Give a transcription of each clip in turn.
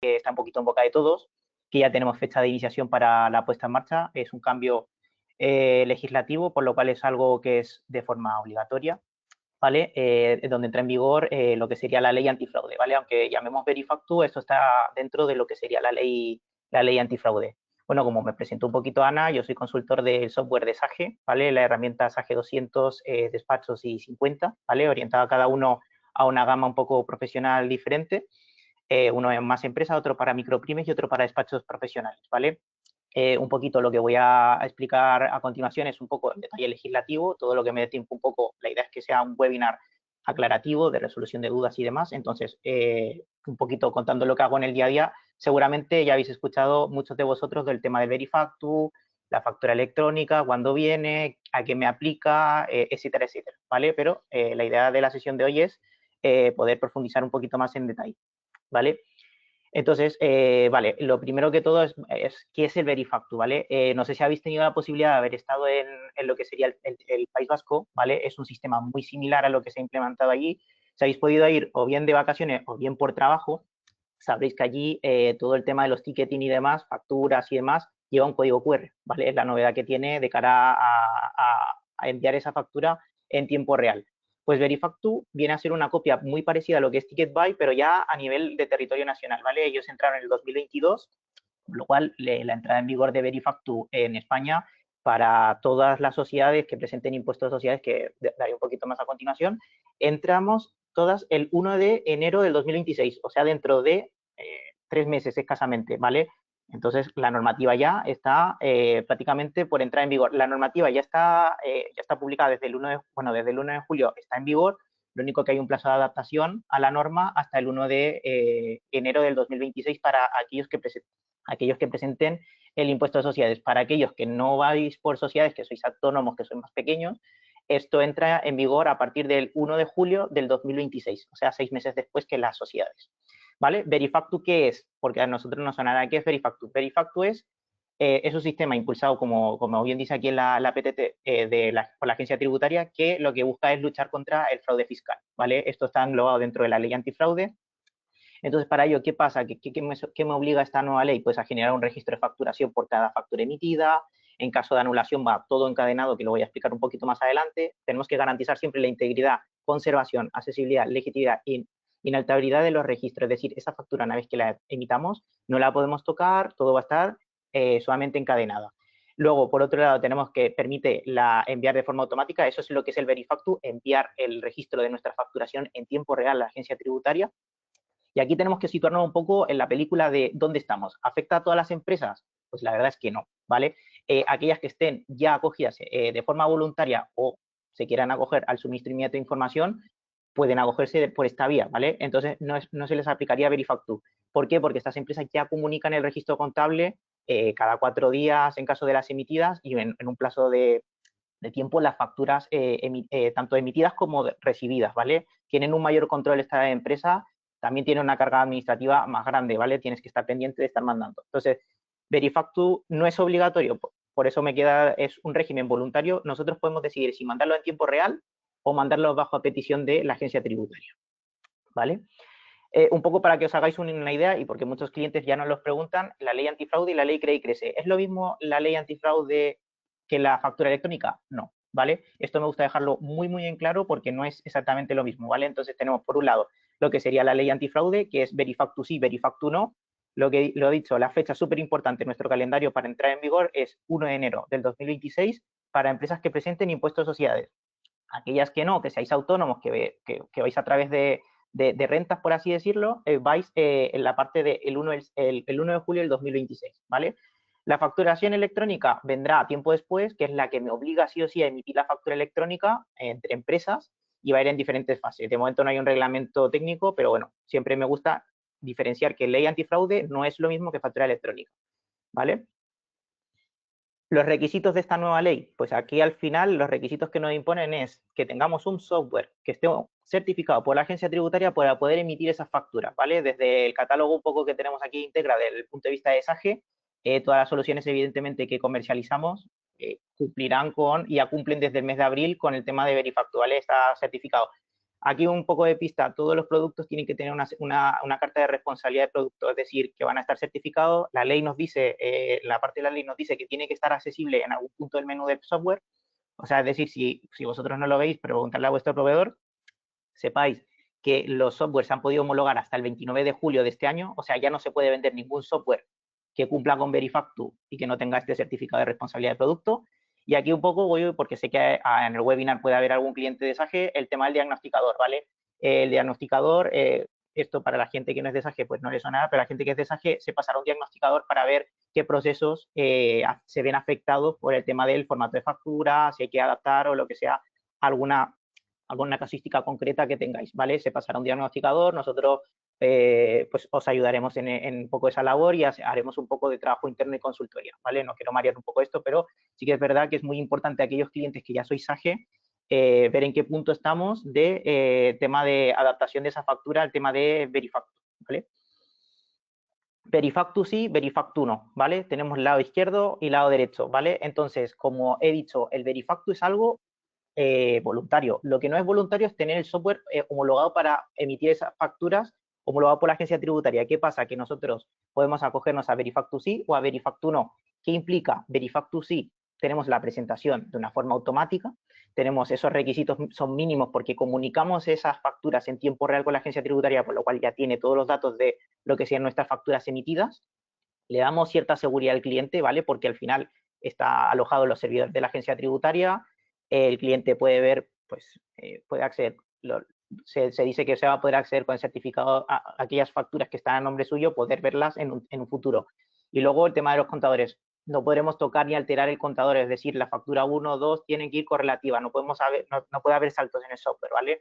que está un poquito en boca de todos, que ya tenemos fecha de iniciación para la puesta en marcha. Es un cambio legislativo, por lo cual es algo que es de forma obligatoria, ¿vale? Donde entra en vigor lo que sería la ley antifraude, ¿vale? Aunque llamemos Verifactu, esto está dentro de lo que sería la ley antifraude. Bueno, como me presentó un poquito Ana, yo soy consultor del software de Sage, ¿vale? La herramienta Sage 200, despachos y 50, ¿vale? Orientada cada uno a una gama un poco profesional diferente. Uno es más empresa, otro para micropymes y otro para despachos profesionales, ¿vale? Un poquito lo que voy a explicar a continuación es un poco el detalle legislativo, todo lo que me dé tiempo un poco, la idea es que sea un webinar aclarativo de resolución de dudas y demás, entonces un poquito contando lo que hago en el día a día, seguramente ya habéis escuchado muchos de vosotros del tema del Verifactu, la factura electrónica, cuándo viene, a qué me aplica, etcétera, etcétera, ¿vale? Pero la idea de la sesión de hoy es poder profundizar un poquito más en detalle, ¿vale? Entonces, vale, lo primero que todo es ¿qué es el Verifactu? ¿Vale? No sé si habéis tenido la posibilidad de haber estado en lo que sería el País Vasco, ¿vale? Es un sistema muy similar a lo que se ha implementado allí. Si habéis podido ir o bien de vacaciones o bien por trabajo, sabréis que allí todo el tema de los ticketing y demás, facturas y demás, lleva un código QR, ¿vale? Es la novedad que tiene de cara a enviar esa factura en tiempo real. Pues Verifactu viene a ser una copia muy parecida a lo que es Ticketbuy, pero ya a nivel de territorio nacional, ¿vale? Ellos entraron en el 2022, con lo cual la entrada en vigor de Verifactu en España para todas las sociedades que presenten impuestos de sociedades, que daré un poquito más a continuación, entramos todas el 1 de enero del 2026, o sea, dentro de 3 meses escasamente, ¿vale? Entonces, la normativa ya está prácticamente por entrar en vigor. La normativa ya está publicada desde el 1 desde el 1 de julio está en vigor, lo único que hay un plazo de adaptación a la norma hasta el 1 de enero del 2026 para aquellos que presenten el impuesto de sociedades. Para aquellos que no vais por sociedades, que sois autónomos, que sois más pequeños, esto entra en vigor a partir del 1 de julio del 2026, o sea, 6 meses después que las sociedades. ¿Vale? Verifactu, ¿qué es? Porque a nosotros nos sonará qué es Verifactu. Verifactu es un sistema impulsado, como bien dice aquí en la PTT, por la agencia tributaria, que lo que busca es luchar contra el fraude fiscal, ¿vale? Esto está englobado dentro de la ley antifraude. Entonces, para ello, ¿qué pasa? ¿Qué me obliga esta nueva ley? Pues a generar un registro de facturación por cada factura emitida. En caso de anulación va todo encadenado, que lo voy a explicar un poquito más adelante. Tenemos que garantizar siempre la integridad, conservación, accesibilidad, legitimidad y inalterabilidad de los registros. Es decir, esa factura, una vez que la emitamos, no la podemos tocar, todo va a estar solamente encadenada. Luego, por otro lado, tenemos que permite enviar de forma automática, eso es lo que es el Verifactu, enviar el registro de nuestra facturación en tiempo real a la agencia tributaria. Y aquí tenemos que situarnos un poco en la película de dónde estamos. ¿Afecta a todas las empresas? Pues la verdad es que no, ¿vale? Aquellas que estén ya acogidas de forma voluntaria o se quieran acoger al suministro de información, pueden acogerse por esta vía, ¿vale? Entonces, no se les aplicaría Verifactu. ¿Por qué? Porque estas empresas ya comunican el registro contable cada 4 días en caso de las emitidas y en un plazo de tiempo las facturas tanto emitidas como recibidas, ¿vale? Tienen un mayor control esta empresa, también tiene una carga administrativa más grande, ¿vale? Tienes que estar pendiente de estar mandando. Entonces, Verifactu no es obligatorio, por eso es un régimen voluntario. Nosotros podemos decidir si mandarlo en tiempo real o mandarlo bajo a petición de la agencia tributaria, ¿vale? Un poco para que os hagáis una idea y porque muchos clientes ya nos los preguntan, la ley antifraude y la ley Cree y Crece. ¿Es lo mismo la ley antifraude que la factura electrónica? No, ¿vale? Esto me gusta dejarlo muy, muy en claro porque no es exactamente lo mismo, ¿vale? Entonces tenemos por un lado lo que sería la ley antifraude, que es Verifactu sí, Verifactu no. Lo he dicho, la fecha súper importante en nuestro calendario para entrar en vigor es 1 de enero del 2026 para empresas que presenten impuestos de sociedades. Aquellas que no, que seáis autónomos, que vais a través de rentas, por así decirlo, vais en la parte del 1 de julio del 2026, ¿vale? La facturación electrónica vendrá a tiempo después, que es la que me obliga sí o sí a emitir la factura electrónica entre empresas y va a ir en diferentes fases. De momento no hay un reglamento técnico, pero bueno, siempre me gusta diferenciar que ley antifraude no es lo mismo que factura electrónica, ¿vale? Los requisitos de esta nueva ley, pues aquí al final los requisitos que nos imponen es que tengamos un software que esté certificado por la agencia tributaria para poder emitir esas facturas, ¿vale? Desde el catálogo un poco que tenemos aquí integra desde el punto de vista de SAGE, todas las soluciones evidentemente que comercializamos cumplirán ya cumplen desde el mes de abril con el tema de Verifactu, ¿vale? Está certificado. Aquí un poco de pista, todos los productos tienen que tener una carta de responsabilidad de producto, es decir, que van a estar certificados. La ley nos dice, la parte de la ley nos dice que tiene que estar accesible en algún punto del menú del software. O sea, es decir, si vosotros no lo veis, preguntadle a vuestro proveedor, sepáis que los softwares se han podido homologar hasta el 29 de julio de este año, o sea, ya no se puede vender ningún software que cumpla con Verifactu y que no tenga este certificado de responsabilidad de producto. Y aquí un poco voy, porque sé que en el webinar puede haber algún cliente de SAGE, el tema del diagnosticador, ¿vale? El diagnosticador, esto para la gente que no es de SAGE, pues no le suena nada, pero la gente que es de SAGE se pasará un diagnosticador para ver qué procesos se ven afectados por el tema del formato de factura, si hay que adaptar o lo que sea, alguna casuística concreta que tengáis, ¿vale? Se pasará un diagnosticador, nosotros pues os ayudaremos en un poco esa labor y haremos un poco de trabajo interno y consultoría, ¿vale? No quiero marear un poco esto, pero sí que es verdad que es muy importante a aquellos clientes que ya sois SAGE ver en qué punto estamos de tema de adaptación de esa factura al tema de Verifactu, ¿vale? Verifactu sí, Verifactu no, ¿vale? Tenemos lado izquierdo y lado derecho, ¿vale? Entonces, como he dicho, el Verifactu es algo voluntario. Lo que no es voluntario es tener el software homologado para emitir esas facturas homologado por la agencia tributaria. ¿Qué pasa? Que nosotros podemos acogernos a Verifactu sí o a Verifactu no. ¿Qué implica? Verifactu sí, tenemos la presentación de una forma automática, tenemos esos requisitos, son mínimos porque comunicamos esas facturas en tiempo real con la agencia tributaria, por lo cual ya tiene todos los datos de lo que sean nuestras facturas emitidas. Le damos cierta seguridad al cliente, ¿vale? Porque al final está alojado en los servidores de la agencia tributaria, el cliente puede ver, pues, puede acceder, se dice que se va a poder acceder con el certificado a aquellas facturas que están a nombre suyo, poder verlas en un futuro. Y luego el tema de los contadores, no podremos tocar ni alterar el contador, es decir, la factura 1 o 2 tienen que ir correlativa, no puede haber saltos en el software, ¿vale?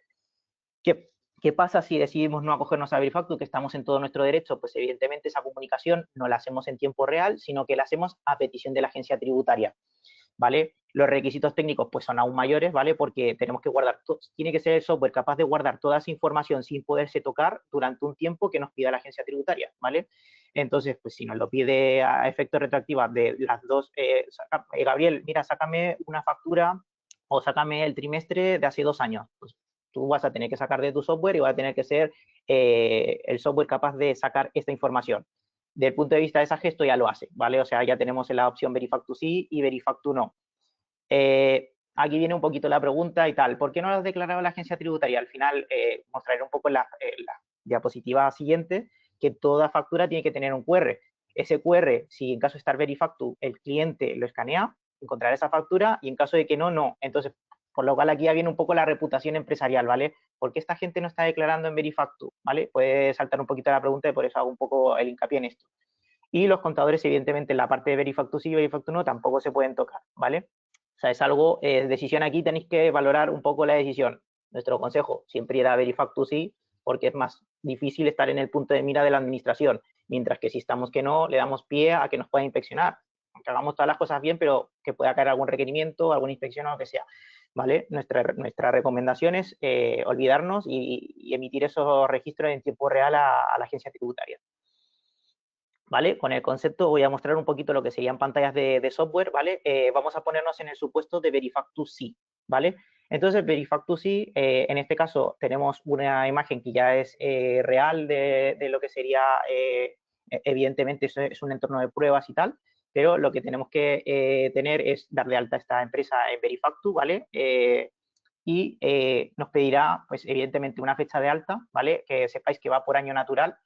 ¿Qué pasa si decidimos no acogernos a Verifactu, que estamos en todo nuestro derecho? Pues evidentemente esa comunicación no la hacemos en tiempo real, sino que la hacemos a petición de la agencia tributaria, ¿vale? Los requisitos técnicos pues son aún mayores, ¿vale? Porque tenemos que guardar, tiene que ser el software capaz de guardar toda esa información sin poderse tocar durante un tiempo que nos pida la agencia tributaria, ¿vale? Entonces, pues si nos lo pide a efectos retroactivos de las dos, Gabriel, mira, sácame una factura o sácame el trimestre de hace 2 años, pues tú vas a tener que sacar de tu software y va a tener que ser el software capaz de sacar esta información. Desde el punto de vista de SAGE esto ya lo hace, ¿vale? O sea, ya tenemos la opción Verifactu sí y Verifactu no. Aquí viene un poquito la pregunta y tal. ¿Por qué no lo has declarado la agencia tributaria? Al final, mostraré un poco en la diapositiva siguiente que toda factura tiene que tener un QR. Ese QR, si en caso de estar Verifactu, el cliente lo escanea, encontrará esa factura y en caso de que no, no. Entonces, por lo cual aquí ya viene un poco la reputación empresarial, ¿vale? ¿Por qué esta gente no está declarando en Verifactu? ¿Vale? Puede saltar un poquito la pregunta y por eso hago un poco el hincapié en esto. Y los contadores, evidentemente, en la parte de Verifactu sí y Verifactu no, tampoco se pueden tocar, ¿vale? O sea, es algo, decisión aquí tenéis que valorar un poco la decisión. Nuestro consejo siempre irá a Verifactu sí, porque es más difícil estar en el punto de mira de la administración, mientras que si estamos que no, le damos pie a que nos pueda inspeccionar. Aunque hagamos todas las cosas bien, pero que pueda caer algún requerimiento, alguna inspección o lo que sea. ¿Vale? Nuestra recomendación es olvidarnos y emitir esos registros en tiempo real a la agencia tributaria. ¿Vale? Con el concepto voy a mostrar un poquito lo que serían pantallas de software, ¿vale? Vamos a ponernos en el supuesto de Verifactu sí, ¿vale? Entonces, Verifactu sí, en este caso tenemos una imagen que ya es real de lo que sería, evidentemente, eso es un entorno de pruebas y tal, pero lo que tenemos que tener es darle alta a esta empresa en Verifactu, ¿vale? Y nos pedirá, pues, evidentemente, una fecha de alta, ¿vale? Que sepáis que va por año natural.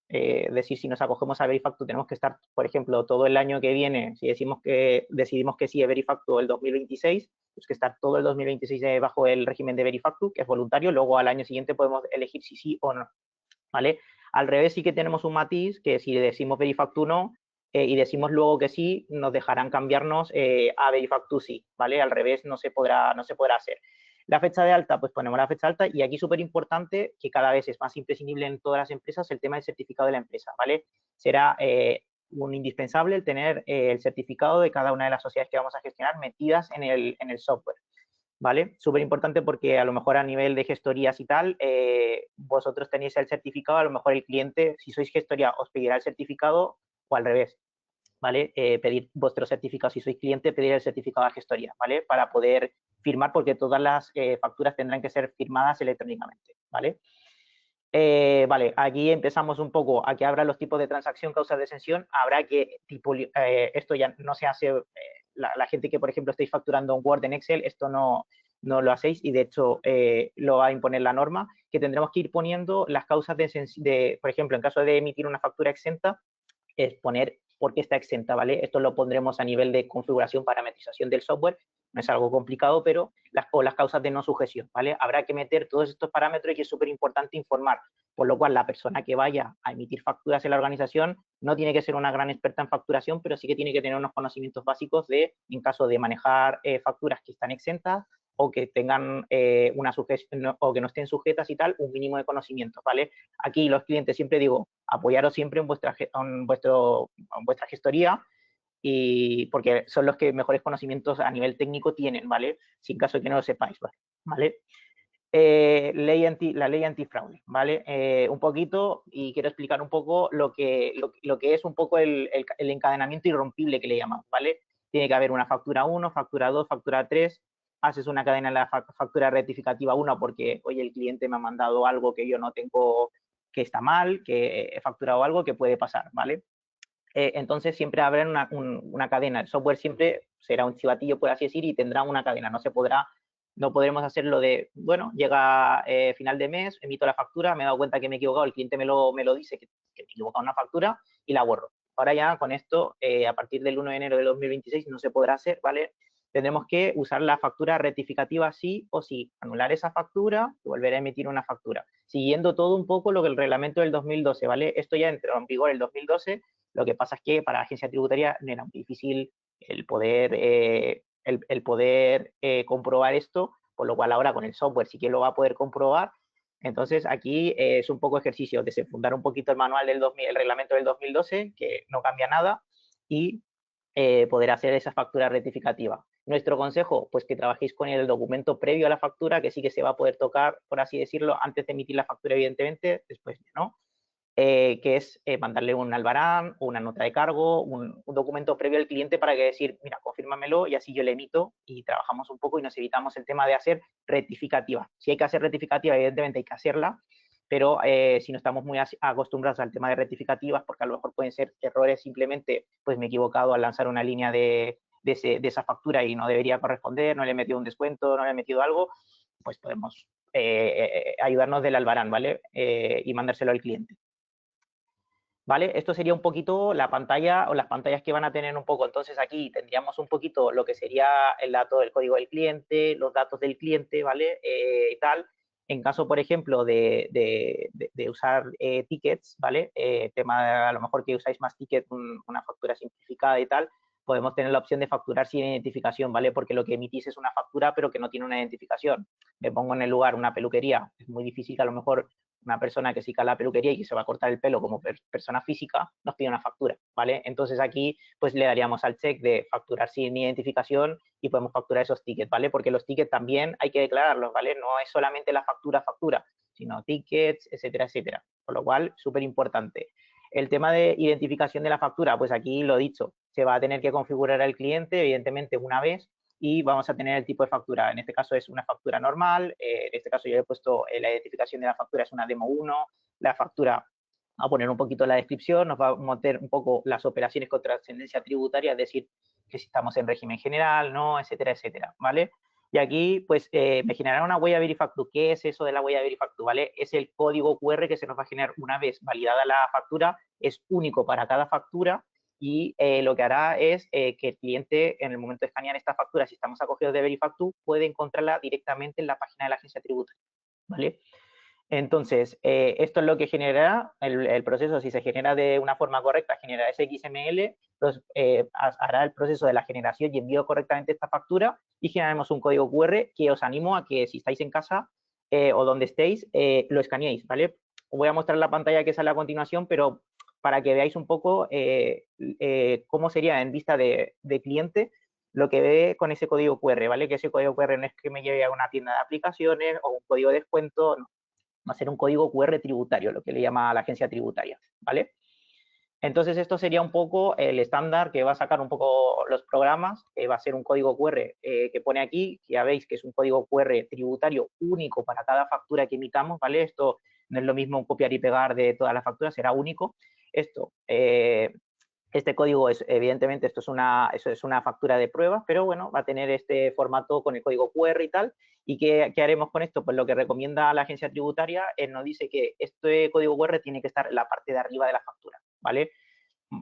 Es decir, si nos acogemos a Verifactu, tenemos que estar, por ejemplo, todo el año que viene, si decidimos que sí es Verifactu el 2026, pues que estar todo el 2026 bajo el régimen de Verifactu, que es voluntario, luego al año siguiente podemos elegir si sí o no, ¿vale? Al revés sí que tenemos un matiz, que si decimos Verifactu no, y decimos luego que sí, nos dejarán cambiarnos a Verifactu sí, ¿vale? Al revés no se podrá hacer. La fecha de alta, pues ponemos la fecha alta y aquí súper importante, que cada vez es más imprescindible en todas las empresas, el tema del certificado de la empresa, ¿vale? Será un indispensable el tener el certificado de cada una de las sociedades que vamos a gestionar metidas en el software, ¿vale? Súper importante porque a lo mejor a nivel de gestorías y tal, vosotros tenéis el certificado, a lo mejor el cliente, si sois gestoría, os pedirá el certificado o al revés, ¿vale? Pedir vuestro certificado, si sois cliente, pedir el certificado de gestoría, ¿vale? Para poder firmar porque todas las facturas tendrán que ser firmadas electrónicamente, ¿vale? Vale, aquí empezamos un poco a que habrá los tipos de transacción, causas de exención, habrá que, esto ya no se hace, la gente que, por ejemplo, estáis facturando en Word, en Excel, esto no lo hacéis y, de hecho, lo va a imponer la norma, que tendremos que ir poniendo las causas de, por ejemplo, en caso de emitir una factura exenta, es poner por qué está exenta, ¿vale? Esto lo pondremos a nivel de configuración, parametrización del software, no es algo complicado, pero las causas de no sujeción, ¿vale? Habrá que meter todos estos parámetros y es súper importante informar, por lo cual la persona que vaya a emitir facturas en la organización no tiene que ser una gran experta en facturación, pero sí que tiene que tener unos conocimientos básicos de, en caso de manejar facturas que están exentas o que tengan una sujeción o que no estén sujetas y tal, un mínimo de conocimientos, ¿vale? Aquí los clientes, siempre digo, apoyaros siempre en vuestra gestoría, y porque son los que mejores conocimientos a nivel técnico tienen, ¿vale? Sin caso de que no lo sepáis, ¿vale? La ley antifraude, ¿vale? Un poquito, y quiero explicar un poco lo que es un poco el encadenamiento irrompible que le llamamos, ¿vale? Tiene que haber una factura 1, factura 2, factura 3, haces una cadena en la factura rectificativa 1 porque, oye, el cliente me ha mandado algo que yo no tengo, que está mal, que he facturado algo que puede pasar, ¿vale? Entonces siempre habrá una cadena. El software siempre será un chivatillo, por así decir, y tendrá una cadena. No podremos hacerlo de, bueno, llega final de mes, emito la factura, me he dado cuenta que me he equivocado, el cliente me lo dice que me he equivocado en una factura y la borro. Ahora ya con esto, a partir del 1 de enero de 2026 no se podrá hacer, ¿vale? Tendremos que usar la factura rectificativa sí o sí, anular esa factura y volver a emitir una factura, siguiendo todo un poco lo que el reglamento del 2012, ¿vale? Esto ya entró en vigor el 2012, lo que pasa es que para la agencia tributaria era muy difícil el poder comprobar esto, por lo cual ahora con el software sí que lo va a poder comprobar. Entonces aquí es un poco ejercicio, desenfundar un poquito el manual el reglamento del 2012, que no cambia nada, y poder hacer esa factura rectificativa. Nuestro consejo, pues que trabajéis con el documento previo a la factura, que sí que se va a poder tocar, por así decirlo, antes de emitir la factura, evidentemente, después no, que es mandarle un albarán o una nota de cargo, un documento previo al cliente para que decir, mira, confírmamelo y así yo le emito y trabajamos un poco y nos evitamos el tema de hacer rectificativa. Si hay que hacer rectificativa, evidentemente hay que hacerla, pero si no estamos muy acostumbrados al tema de rectificativas, porque a lo mejor pueden ser errores simplemente, pues me he equivocado al lanzar una línea de esa factura y no debería corresponder, no le he metido un descuento, no le he metido algo, pues podemos ayudarnos del albarán, ¿vale? Y mandárselo al cliente. ¿Vale? Esto sería un poquito la pantalla o las pantallas que van a tener un poco. Entonces aquí tendríamos un poquito lo que sería el dato del código del cliente, los datos del cliente, ¿vale? Y tal. En caso, por ejemplo, de usar tickets, ¿vale? Tema, a lo mejor que usáis más tickets, una factura simplificada y tal, podemos tener la opción de facturar sin identificación, ¿vale? Porque lo que emitís es una factura, pero que no tiene una identificación. Me pongo en el lugar una peluquería. Es muy difícil que a lo mejor una persona que se cala la peluquería y que se va a cortar el pelo como persona física, nos pide una factura, ¿vale? Entonces aquí pues le daríamos al check de facturar sin identificación y podemos facturar esos tickets, ¿vale? Porque los tickets también hay que declararlos, ¿vale? No es solamente la factura, sino tickets, etcétera, etcétera. Por lo cual, súper importante. El tema de identificación de la factura, pues aquí lo dicho, se va a tener que configurar al cliente, evidentemente, una vez, y vamos a tener el tipo de factura. En este caso es una factura normal, en este caso yo he puesto la identificación de la factura, es una demo 1, la factura, a poner un poquito la descripción, nos va a meter un poco las operaciones con trascendencia tributaria, es decir, que si estamos en régimen general, no, etcétera, etcétera, ¿vale? Y aquí, pues, me generará una huella Verifactu. ¿Qué es eso de la huella Verifactu, vale? Es el código QR que se nos va a generar una vez validada la factura, es único para cada factura, y lo que hará es que el cliente, en el momento de escanear esta factura, si estamos acogidos de Verifactu, puede encontrarla directamente en la página de la agencia tributaria, ¿vale? Entonces, esto es lo que generará el proceso. Si se genera de una forma correcta, genera ese XML, pues hará el proceso de la generación y envío correctamente esta factura y generaremos un código QR que os animo a que si estáis en casa o donde estéis, lo escaneéis, ¿vale? Os voy a mostrar la pantalla que sale a continuación, pero para que veáis un poco cómo sería en vista de cliente lo que ve con ese código QR, ¿vale? Que ese código QR no es que me lleve a una tienda de aplicaciones o un código de descuento, no, va a ser un código QR tributario, lo que le llama a la agencia tributaria, ¿vale? Entonces, esto sería un poco el estándar que va a sacar un poco los programas, va a ser un código QR que pone aquí, que ya veis que es un código QR tributario único para cada factura que emitamos, ¿vale? Esto no es lo mismo copiar y pegar de todas las facturas, será único. Esto, este código es, evidentemente, eso es una factura de prueba, pero bueno, va a tener este formato con el código QR y tal. ¿Y qué haremos con esto? Pues lo que recomienda la agencia tributaria nos dice que este código QR tiene que estar en la parte de arriba de la factura, ¿vale?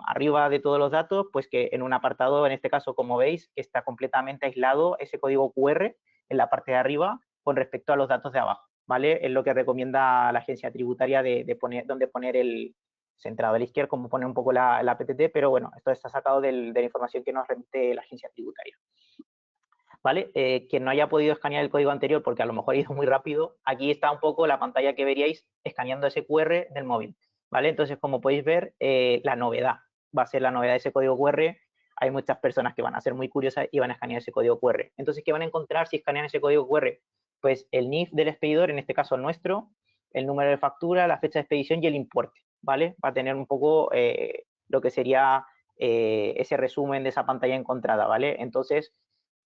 Arriba de todos los datos, pues que en un apartado, en este caso, como veis, está completamente aislado ese código QR en la parte de arriba con respecto a los datos de abajo, ¿vale? Es lo que recomienda la agencia tributaria de poner, donde poner el centrado a la izquierda, como pone un poco la PTT, pero bueno, esto está sacado de la información que nos remite la agencia tributaria. ¿Vale? Quien no haya podido escanear el código anterior porque a lo mejor ha ido muy rápido, aquí está un poco la pantalla que veríais escaneando ese QR del móvil, ¿vale? Entonces, como podéis ver, la novedad va a ser la novedad de ese código QR. Hay muchas personas que van a ser muy curiosas y van a escanear ese código QR. Entonces, ¿qué van a encontrar si escanean ese código QR? Pues el NIF del expedidor, en este caso nuestro, el número de factura, la fecha de expedición y el importe, ¿vale? Va a tener un poco lo que sería ese resumen de esa pantalla encontrada, ¿vale? Entonces,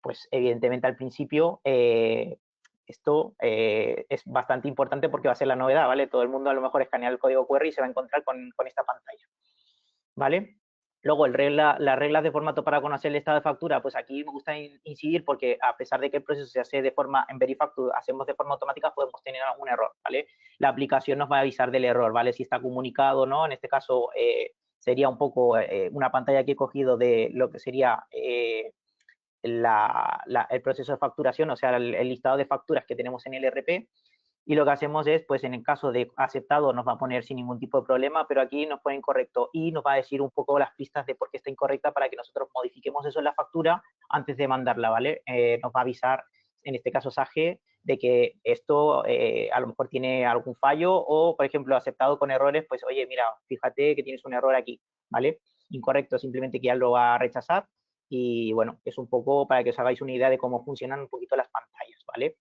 pues evidentemente al principio esto es bastante importante porque va a ser la novedad, ¿vale? Todo el mundo a lo mejor escanea el código QR y se va a encontrar con esta pantalla, ¿vale? Luego, las reglas de formato para conocer el estado de factura, pues aquí me gusta incidir porque a pesar de que el proceso se hace de forma, en Verifactu hacemos de forma automática, podemos tener algún error, ¿vale? La aplicación nos va a avisar del error, ¿vale? Si está comunicado o no, en este caso sería un poco una pantalla que he cogido de lo que sería el proceso de facturación, o sea, el listado de facturas que tenemos en el ERP, y lo que hacemos es, pues en el caso de aceptado nos va a poner sin ningún tipo de problema, pero aquí nos pone incorrecto y nos va a decir un poco las pistas de por qué está incorrecta para que nosotros modifiquemos eso en la factura antes de mandarla, ¿vale? Nos va a avisar, en este caso SAGE, de que esto a lo mejor tiene algún fallo o, por ejemplo, aceptado con errores, pues oye, mira, fíjate que tienes un error aquí, ¿vale? Incorrecto, simplemente que ya lo va a rechazar y bueno, es un poco para que os hagáis una idea de cómo funcionan un poquito las pantallas, ¿vale?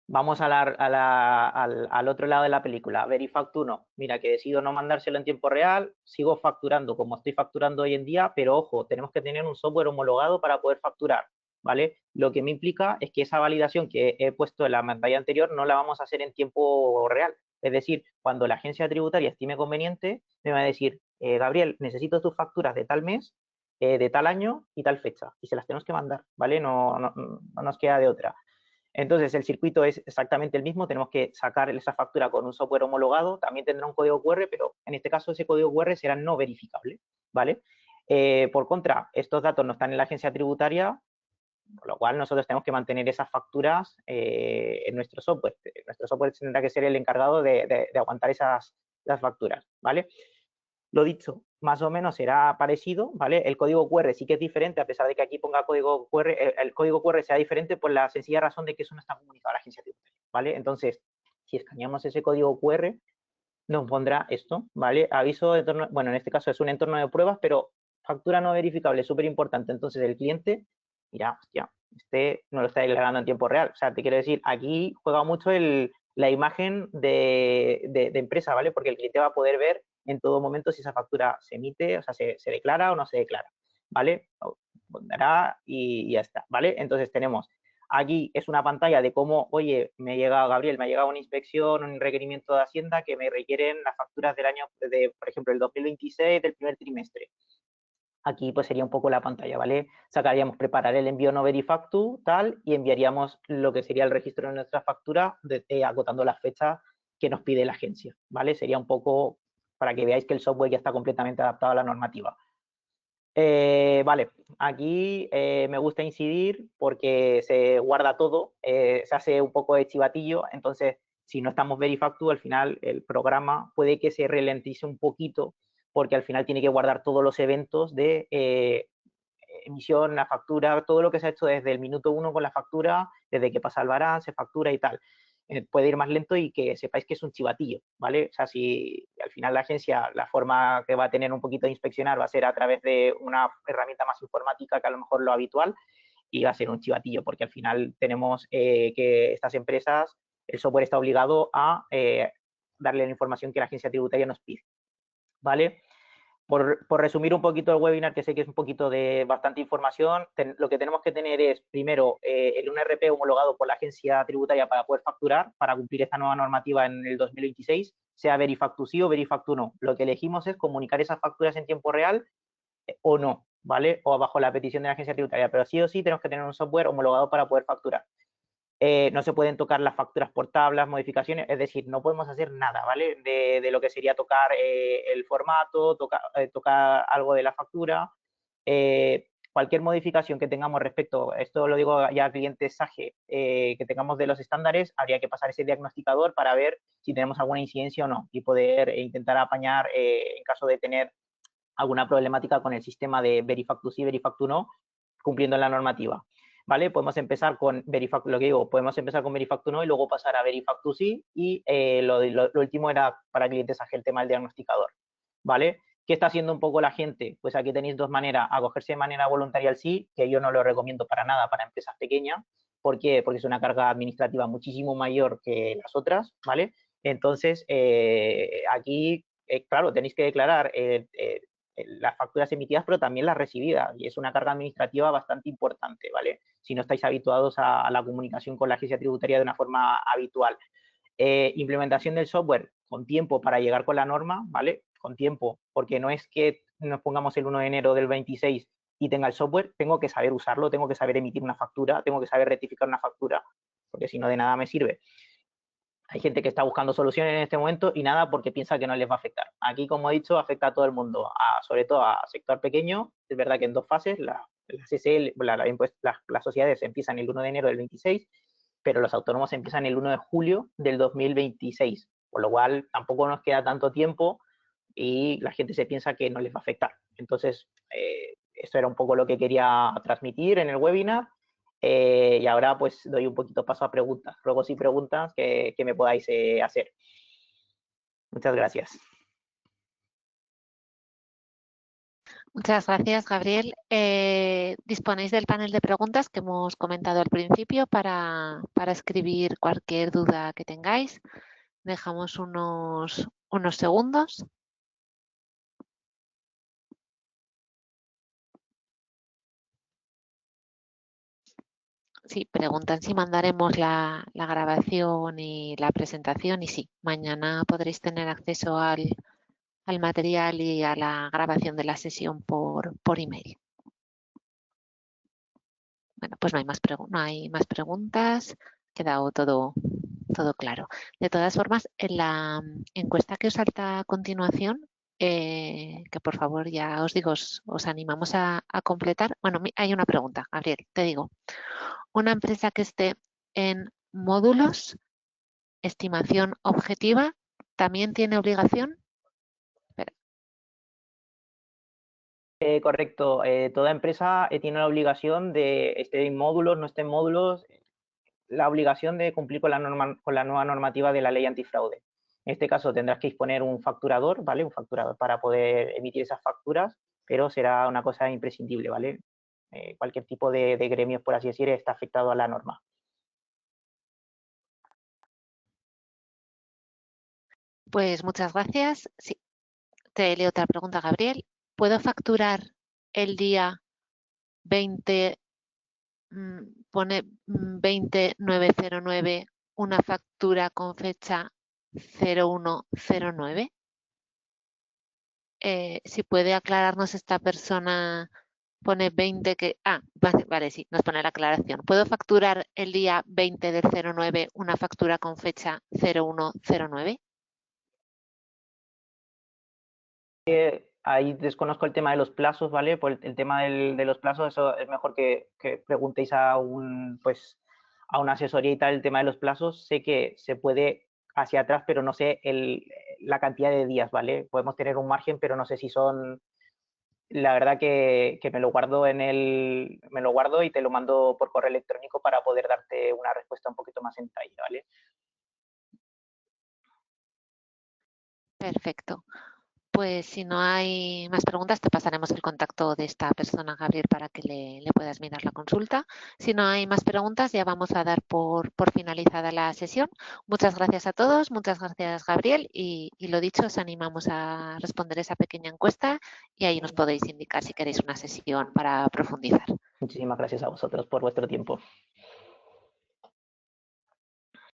Vamos al otro lado de la película. Verifact 1. Mira, que decido no mandárselo en tiempo real, sigo facturando como estoy facturando hoy en día, pero ojo, tenemos que tener un software homologado para poder facturar, ¿vale? Lo que me implica es que esa validación que he puesto en la pantalla anterior no la vamos a hacer en tiempo real. Es decir, cuando la agencia tributaria estime conveniente, me va a decir, Gabriel, necesito tus facturas de tal mes, de tal año y tal fecha. Y se las tenemos que mandar, ¿vale? No nos queda de otra. Entonces, el circuito es exactamente el mismo, tenemos que sacar esa factura con un software homologado, también tendrá un código QR, pero en este caso ese código QR será no verificable, ¿vale? Por contra, estos datos no están en la agencia tributaria, por lo cual nosotros tenemos que mantener esas facturas en nuestro software. Nuestro software tendrá que ser el encargado de aguantar esas facturas, ¿vale? Lo dicho, más o menos será parecido, ¿vale? El código QR sí que es diferente, a pesar de que aquí ponga código QR, el código QR sea diferente por la sencilla razón de que eso no está comunicado a la agencia tributaria, ¿vale? Entonces, si escaneamos ese código QR, nos pondrá esto, ¿vale? Aviso de entorno, bueno, en este caso es un entorno de pruebas, pero factura no verificable, súper importante. Entonces, el cliente dirá, hostia, este no lo está declarando en tiempo real. O sea, te quiero decir, aquí juega mucho la imagen de empresa, ¿vale? Porque el cliente va a poder ver en todo momento si esa factura se emite, o sea, se declara o no se declara, ¿vale? Pondrá y ya está, ¿vale? Entonces tenemos aquí es una pantalla de cómo, oye, me ha llegado, Gabriel, me ha llegado una inspección, un requerimiento de Hacienda que me requieren las facturas del año, por ejemplo, el 2026 del primer trimestre. Aquí pues sería un poco la pantalla, ¿vale? Sacaríamos, preparar el envío no verifactu, tal, y enviaríamos lo que sería el registro de nuestra factura, acotando las fechas que nos pide la agencia, ¿vale? Sería un poco para que veáis que el software ya está completamente adaptado a la normativa. Vale, aquí me gusta incidir porque se guarda todo, se hace un poco de chivatillo, entonces si no estamos verifactu, al final el programa puede que se ralentice un poquito porque al final tiene que guardar todos los eventos de emisión, la factura, todo lo que se ha hecho desde el minuto 1 con la factura, desde que pasa el varán, se factura y tal. Puede ir más lento y que sepáis que es un chivatillo, ¿vale? O sea, si al final la agencia, la forma que va a tener un poquito de inspeccionar va a ser a través de una herramienta más informática que a lo mejor lo habitual y va a ser un chivatillo, porque al final tenemos que estas empresas, el software está obligado a darle la información que la agencia tributaria nos pide, ¿vale? Por resumir un poquito el webinar, que sé que es un poquito de bastante información, lo que tenemos que tener es, primero, el UNRP homologado por la agencia tributaria para poder facturar, para cumplir esta nueva normativa en el 2026, sea Verifactu sí o Verifactu no. Lo que elegimos es comunicar esas facturas en tiempo real o no, ¿vale? O bajo la petición de la agencia tributaria, pero sí o sí tenemos que tener un software homologado para poder facturar. No se pueden tocar las facturas por tablas, modificaciones, es decir, no podemos hacer nada, ¿vale? De lo que sería tocar el formato, tocar algo de la factura, cualquier modificación que tengamos respecto, esto lo digo ya a clientes SAGE, que tengamos de los estándares, habría que pasar ese diagnosticador para ver si tenemos alguna incidencia o no y poder intentar apañar en caso de tener alguna problemática con el sistema de Verifactu sí, Verifactu no, cumpliendo la normativa. ¿Vale? Podemos empezar con Verifactu, lo que digo, podemos empezar con Verifactu no y luego pasar a Verifactu sí y lo último era para clientes AG el tema del diagnosticador. ¿Vale? ¿Qué está haciendo un poco la gente? Pues aquí tenéis dos maneras, acogerse de manera voluntaria al sí, que yo no lo recomiendo para nada para empresas pequeñas. ¿Por qué? Porque es una carga administrativa muchísimo mayor que las otras, ¿vale? Entonces, aquí, claro, tenéis que declarar las facturas emitidas, pero también las recibidas, y es una carga administrativa bastante importante, ¿vale? Si no estáis habituados a la comunicación con la agencia tributaria de una forma habitual. Implementación del software con tiempo para llegar con la norma, ¿vale? Con tiempo, porque no es que nos pongamos el 1 de enero del 26 y tenga el software, tengo que saber usarlo, tengo que saber emitir una factura, tengo que saber rectificar una factura, porque si no de nada me sirve. Hay gente que está buscando soluciones en este momento y nada porque piensa que no les va a afectar. Aquí, como he dicho, afecta a todo el mundo, sobre todo a sector pequeño. Es verdad que en dos fases, las sociedades empiezan el 1 de enero del 26, pero los autónomos empiezan el 1 de julio del 2026, por lo cual tampoco nos queda tanto tiempo y la gente se piensa que no les va a afectar. Entonces, esto era un poco lo que quería transmitir en el webinar. Y ahora pues doy un poquito paso a preguntas, luego sí preguntas que me podáis hacer. Muchas gracias. Muchas gracias, Gabriel. Disponéis del panel de preguntas que hemos comentado al principio para escribir cualquier duda que tengáis. Dejamos unos segundos. Sí, preguntan si mandaremos la grabación y la presentación y sí, mañana podréis tener acceso al material y a la grabación de la sesión por email. Bueno, pues no hay más preguntas, ha quedado todo claro. De todas formas, en la encuesta que os salta a continuación, que por favor ya os digo, os animamos a completar. Bueno, hay una pregunta, Gabriel, te digo. Una empresa que esté en módulos, estimación objetiva, ¿también tiene obligación? Correcto, toda empresa tiene la obligación de, esté en módulos, no esté en módulos, la obligación de cumplir con la nueva normativa de la ley antifraude. En este caso tendrás que disponer un facturador, ¿vale? Un facturador para poder emitir esas facturas, pero será una cosa imprescindible, ¿vale? Cualquier tipo de gremios, por así decir, está afectado a la norma. Pues muchas gracias. Sí, te leo otra pregunta, Gabriel. ¿Puedo facturar el día 20, pone 20909, una factura con fecha 0109? Si puede aclararnos esta persona, pone 20 que... Ah, vale, sí, nos pone la aclaración. ¿Puedo facturar el día 20 del 09 una factura con fecha 0109? Ahí desconozco el tema de los plazos, ¿vale? Por el tema de los plazos, eso es mejor que preguntéis a pues, a una asesoría y tal, el tema de los plazos. Sé que se puede hacia atrás, pero no sé la cantidad de días, ¿vale? Podemos tener un margen, pero no sé si son... La verdad que me lo guardo me lo guardo y te lo mando por correo electrónico para poder darte una respuesta un poquito más en detalle, ¿vale? Perfecto. Pues si no hay más preguntas, te pasaremos el contacto de esta persona, Gabriel, para que le puedas mirar la consulta. Si no hay más preguntas, ya vamos a dar por finalizada la sesión. Muchas gracias a todos, muchas gracias, Gabriel. Y lo dicho, os animamos a responder esa pequeña encuesta y ahí nos podéis indicar si queréis una sesión para profundizar. Muchísimas gracias a vosotros por vuestro tiempo.